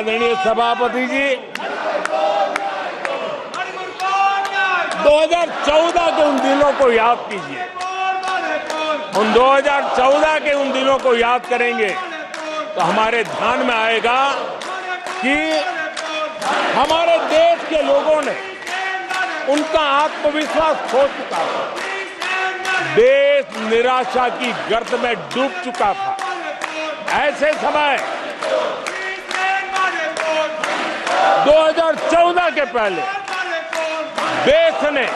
आदरणीय सभापति जी, 2014 के उन दिनों को याद कीजिए। उन 2014 के उन दिनों को याद करेंगे तो हमारे ध्यान में आएगा कि हमारे देश के लोगों ने उनका आत्मविश्वास खो चुका था। देश निराशा की गर्त में डूब चुका था। ऐसे समय 2014 के पहले देश ने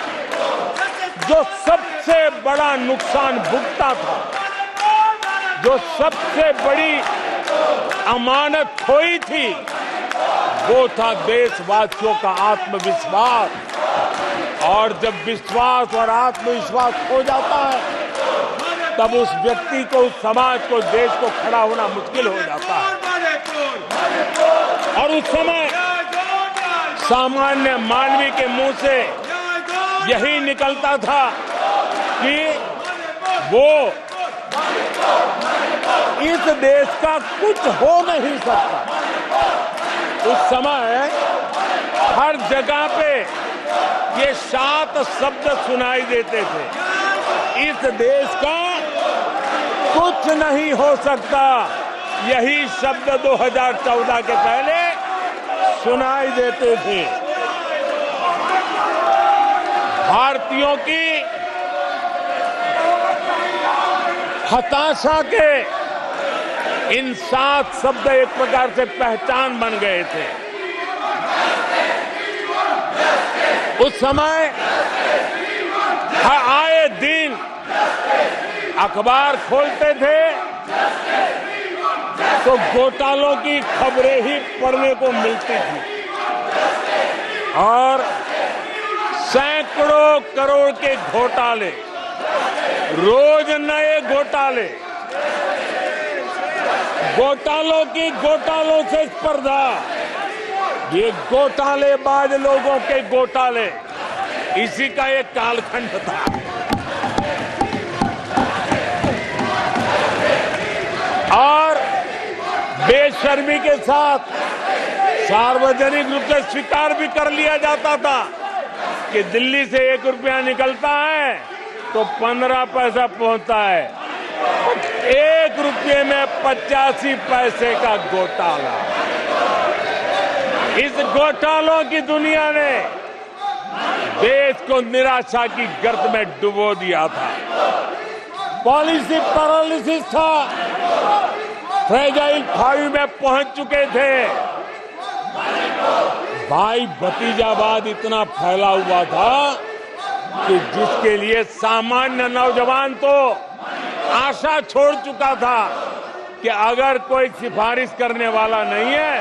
जो सबसे बड़ा नुकसान भुगता था, जो सबसे बड़ी अमानत खोई थी, वो था देशवासियों का आत्मविश्वास। और जब विश्वास और आत्मविश्वास खो जाता है तब उस व्यक्ति को, उस समाज को, देश को खड़ा होना मुश्किल हो जाता है। और उस समय सामान्य मानवी के मुंह से यही निकलता था कि वो इस देश का कुछ हो नहीं सकता। उस समय हर जगह पे ये 7 शब्द सुनाई देते थे, इस देश का कुछ नहीं हो सकता। यही शब्द 2014 के पहले सुनाई देते थे। भारतीयों की हताशा के इन 7 शब्द एक प्रकार से पहचान बन गए थे। उस समय आए दिन अखबार खोलते थे तो घोटालों की खबरें ही पढ़ने को मिलती थी और सैकड़ों करोड़ के घोटाले, रोज नए घोटाले, घोटालों से स्पर्धा, ये घोटालेबाज लोगों के घोटाले, इसी का एक कालखंड था। और बेशर्मी के साथ सार्वजनिक रूप से स्वीकार भी कर लिया जाता था कि दिल्ली से 1 रुपया निकलता है तो 15 पैसा पहुंचता है। 1 रुपये में 85 पैसे का घोटाला। इस घोटालों की दुनिया ने देश को निराशा की गर्त में डुबो दिया था। पॉलिसी पैरालिसिस था, फ्रेजाइल 5 में पहुंच चुके थे। भाई भतीजावाद इतना फैला हुआ था कि जिसके लिए सामान्य नौजवान तो आशा छोड़ चुका था कि अगर कोई सिफारिश करने वाला नहीं है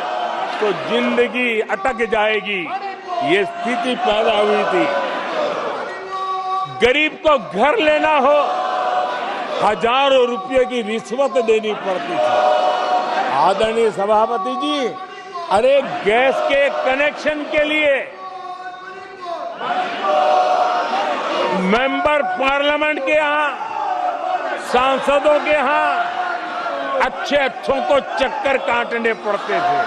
तो जिंदगी अटक जाएगी। ये स्थिति पैदा हुई थी। गरीब को घर लेना हो, हजारों रुपए की रिश्वत देनी पड़ती थी। आदरणीय सभापति जी, अरे गैस के कनेक्शन के लिए मेंबर पार्लियामेंट के यहाँ, सांसदों के यहाँ अच्छों को चक्कर काटने पड़ते थे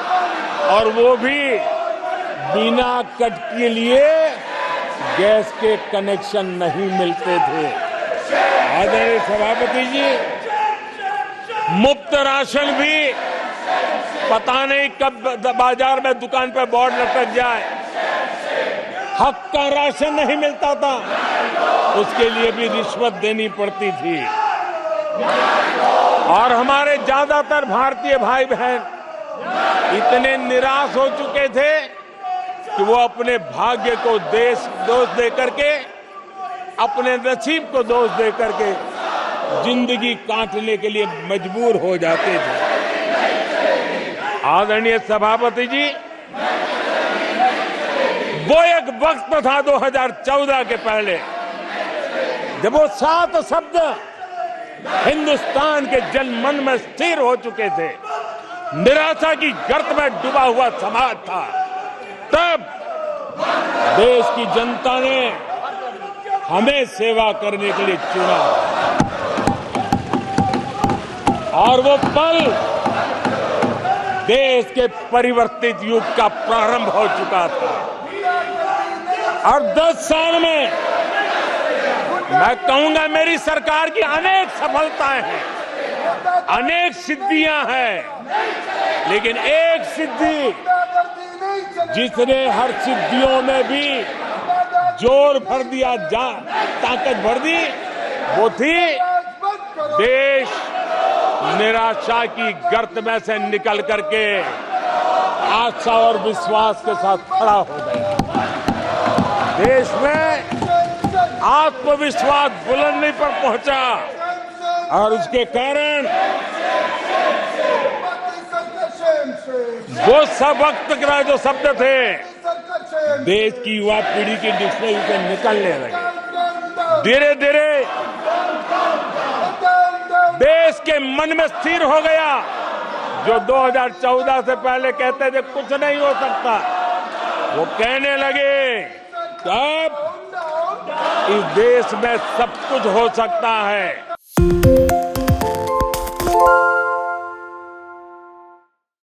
और वो भी बिना कट के लिए गैस के कनेक्शन नहीं मिलते थे। आदरणीय सभापति जी, मुफ्त राशन भी पता नहीं कब बाजार में दुकान पर बोर्ड लटक जाए, हक का राशन नहीं मिलता था, उसके लिए भी रिश्वत देनी पड़ती थी। और हमारे ज्यादातर भारतीय भाई बहन इतने निराश हो चुके थे कि वो अपने भाग्य को दोष दे करके, अपने नसीब को दोष दे करके जिंदगी काटने के लिए मजबूर हो जाते थे। आदरणीय सभापति जी, वो एक वक्त था 2014 के पहले जब वो 7 शब्द हिंदुस्तान के जनमन में स्थिर हो चुके थे। निराशा की गर्त में डूबा हुआ समाज था। तब देश की जनता ने हमें सेवा करने के लिए चुना और वो पल देश के परिवर्तित युग का प्रारंभ हो चुका था। और 10 साल में मैं कहूंगा मेरी सरकार की अनेक सफलताएं हैं, अनेक सिद्धियां हैं, लेकिन एक सिद्धि जिसने हर सिद्धियों में भी जोर भर दिया, ताकत भर दी, वो थी देश निराशा की गर्त में से निकल करके आशा और विश्वास के साथ खड़ा हो गया। देश में आत्मविश्वास बुलंदी पर पहुंचा और उसके कारण वो सब वक्त जो शब्द थे देश की युवा पीढ़ी की डिक्शनरी से निकलने लगे। धीरे धीरे देश के मन में स्थिर हो गया। जो 2014 से पहले कहते थे कुछ नहीं हो सकता, वो कहने लगे अब इस देश में सब कुछ हो सकता है।